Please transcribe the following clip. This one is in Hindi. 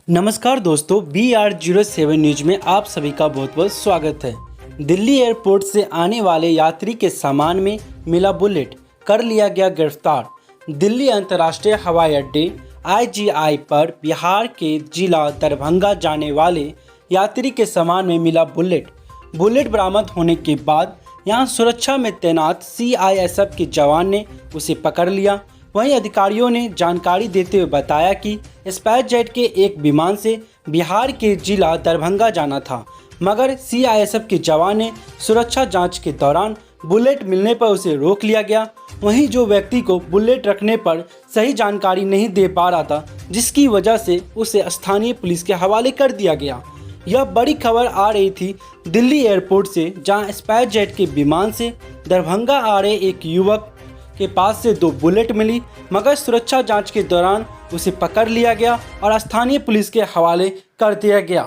नमस्कार दोस्तों, BR07 न्यूज में आप सभी का बहुत बहुत स्वागत है। दिल्ली एयरपोर्ट से आने वाले यात्री के सामान में मिला बुलेट, कर लिया गया गिरफ्तार। दिल्ली अंतर्राष्ट्रीय हवाई अड्डे IGI पर बिहार के जिला दरभंगा जाने वाले यात्री के सामान में मिला बुलेट बरामद होने के बाद यहां सुरक्षा में तैनात CISF के जवान ने उसे पकड़ लिया। वहीं अधिकारियों ने जानकारी देते हुए बताया कि स्पाइसजेट के एक विमान से बिहार के जिला दरभंगा जाना था, मगर CISF के जवान ने सुरक्षा जांच के दौरान बुलेट मिलने पर उसे रोक लिया गया। वहीं जो व्यक्ति को बुलेट रखने पर सही जानकारी नहीं दे पा रहा था, जिसकी वजह से उसे स्थानीय पुलिस के हवाले कर दिया गया। यह बड़ी खबर आ रही थी दिल्ली एयरपोर्ट से, जहां स्पाइसजेट के विमान से दरभंगा आ रहे एक युवक के पास से 2 बुलेट मिली, मगर सुरक्षा जांच के दौरान उसे पकड़ लिया गया और स्थानीय पुलिस के हवाले कर दिया गया।